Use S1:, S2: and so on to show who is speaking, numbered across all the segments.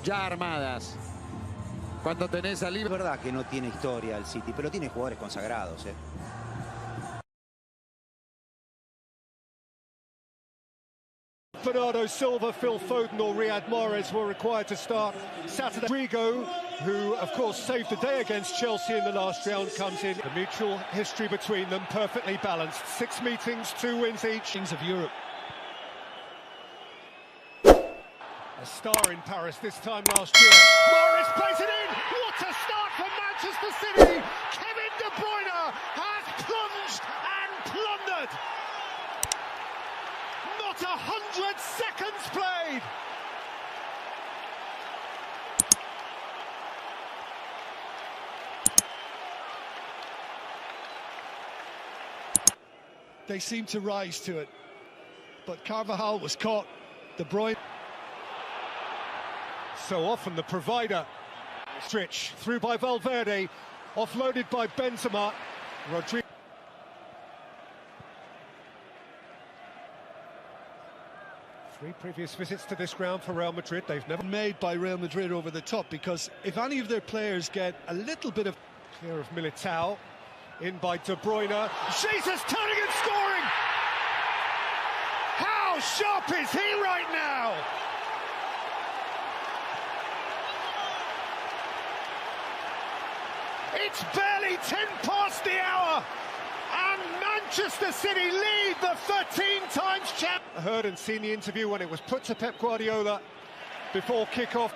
S1: ya armadas. Cuando tenés a
S2: Es verdad que no tiene historia el City, pero tiene jugadores consagrados, ¿eh?
S3: Bernardo Silva, Phil Foden or Riyad Mahrez were required to start Saturday. Rodrigo, who of course saved the day against Chelsea in the last round, comes in. The mutual history between them perfectly balanced. 6 meetings, 2 wins each. Kings of Europe. A star in Paris this time last year. Mahrez plays it in. What a start for Manchester City. Kevin De Bruyne has plunged and plundered. Not 100 seconds played.
S4: They seem to rise to it, but Carvajal was caught. De Bruyne.
S3: So often the provider. Stretch through by Valverde, offloaded by Benzema. Rodrigo. Three previous visits to this ground for Real Madrid. They've never
S4: Made by Real Madrid over the top, because if any of their players get a little bit of...
S3: Clear of Militao, in by De Bruyne. Jesus turning and scoring! How sharp is he right now? It's barely 10 past the hour, and Manchester City lead the 13 times champ. I heard and seen the interview when it was put to Pep Guardiola before kick-off.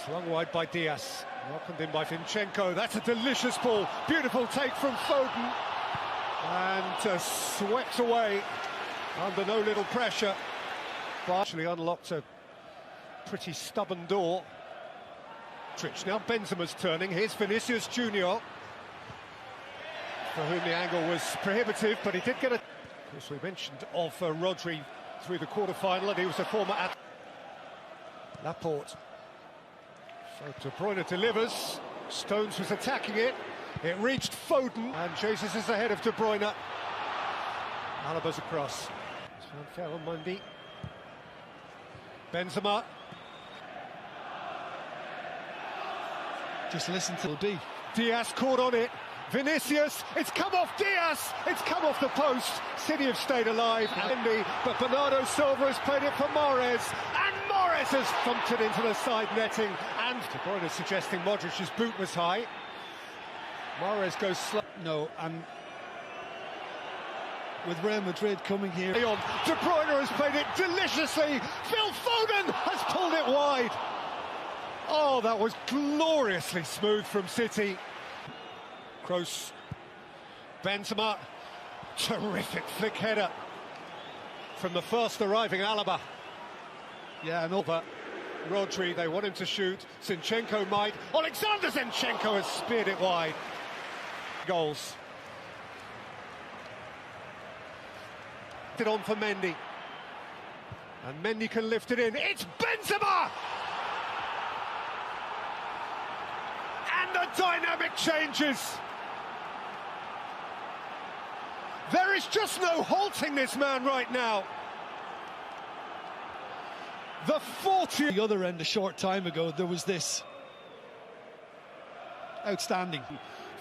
S3: Swung wide by Diaz, welcomed in by Zinchenko. That's a delicious ball. Beautiful take from Foden, and swept away under no little pressure. But actually unlocked a pretty stubborn door. Now Benzema's turning. Here's Vinicius Junior, for whom the angle was prohibitive, but he did get a... Of course, we mentioned of Rodri through the quarter-final, and he was a former athlete. Laporte. So De Bruyne delivers. Stones was attacking it. It reached Foden, and Jesus is ahead of De Bruyne. Alaba's across. It's unfair on Monday. Benzema.
S4: Just listen to the
S3: Diaz caught on it. Vinicius, it's come off Diaz, it's come off the post. City have stayed alive, but Bernardo Silva has played it for Mahrez, and Mahrez has thumped it into the side netting. And De Bruyne suggesting Modric's boot was high. Mahrez goes slow.
S4: No, and with Real Madrid coming here...
S3: De Bruyne has played it deliciously. Phil Foden has pulled it wide. Oh, that was gloriously smooth from City. Kroos, Benzema, terrific flick header from the first arriving Alaba.
S4: Yeah, and over.
S3: Rodri, they want him to shoot. Zinchenko might. Alexander Zinchenko has speared it wide. Goals. It on for Mendy. And Mendy can lift it in. It's Benzema! And the dynamic changes. There is just no halting this man right now. The 40th.
S4: The other end, a short time ago, there was this. Outstanding.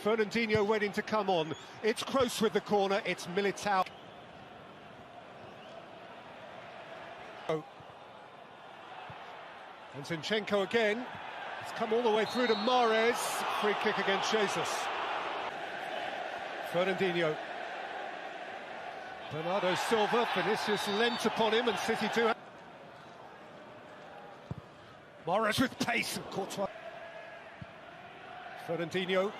S3: Fernandinho waiting to come on. It's Kroos with the corner. It's Militao. And Zinchenko again. It's come all the way through to Mahrez. Free kick against Jesus. Fernandinho. Bernardo Silva. Vinicius lent upon him, and City too. Mahrez with pace, and Courtois. Fernandinho.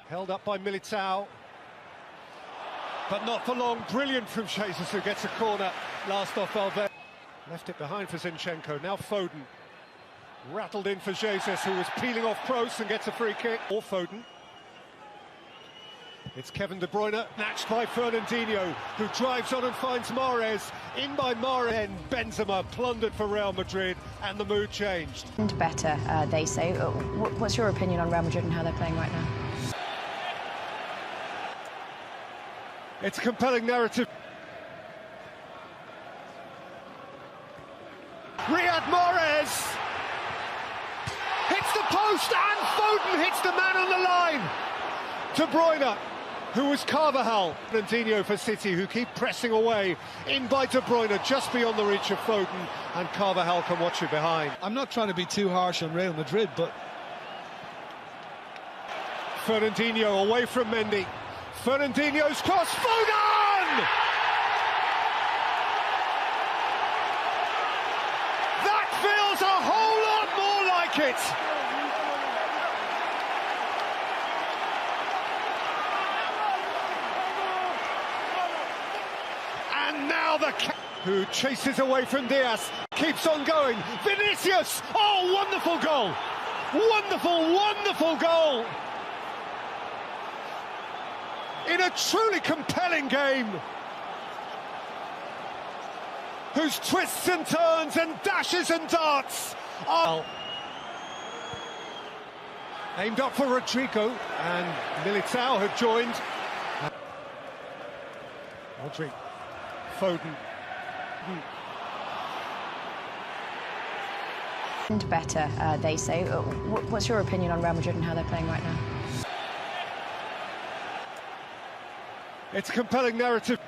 S3: Held up by Militao. But not for long. Brilliant from Jesus, who gets a corner. Last off Valverde. Left it behind for Zinchenko. Now Foden. Rattled in for Jesus, who was peeling off Kroos and gets a free kick. Or Foden. It's Kevin De Bruyne, matched by Fernandinho, who drives on and finds Mahrez. In by Mahrez, and Benzema plundered for Real Madrid, and the mood changed.
S5: And better, they say. What's your opinion on Real Madrid and how they're playing right now?
S3: It's a compelling narrative. post, and Foden hits the man on the line. De Bruyne, who was Carvajal. Fernandinho for City, who keep pressing away. In by De Bruyne, just beyond the reach of Foden, and Carvajal can watch it behind.
S4: I'm not trying to be too harsh on Real Madrid, but...
S3: Fernandinho away from Mendy. Fernandinho's cross, Foden! That feels a whole lot more like it. And now who chases away from Diaz, keeps on going. Vinicius! Oh, wonderful goal! Wonderful, wonderful goal! In a truly compelling game, whose twists and turns and dashes and darts are aimed up for Rodrigo, and Militao had joined. Rodrigo, Foden.
S5: And better, they say. What's your opinion on Real Madrid and how they're playing right now?
S3: It's a compelling narrative.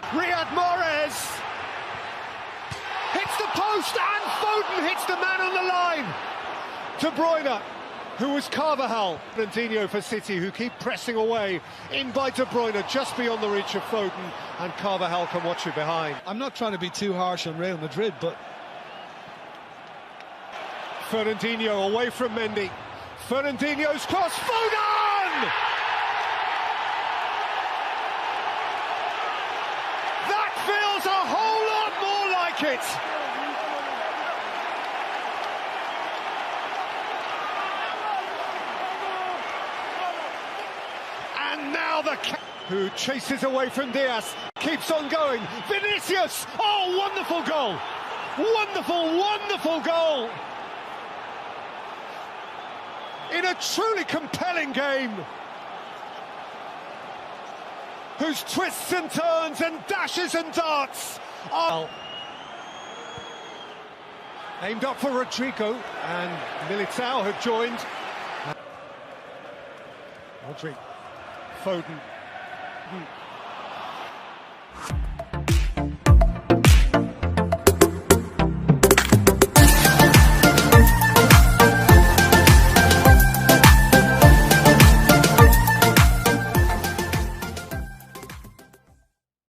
S3: Riyad Mahrez hits the post, and Foden hits the man on the line. De Bruyne, who was Carvajal. Fernandinho for City, who keep pressing away. In by De Bruyne, just beyond the reach of Foden, and Carvajal can watch it behind.
S4: I'm not trying to be too harsh on Real Madrid, but...
S3: Fernandinho away from Mendy. Fernandinho's cross, Foden! That feels a whole lot more like it. And now who chases away from Diaz, keeps on going. Vinicius! Oh, wonderful goal! Wonderful, wonderful goal! In a truly compelling game, whose twists and turns and dashes and darts are aimed up for Rodrigo, and Militao had joined. Rodrigo, Foden.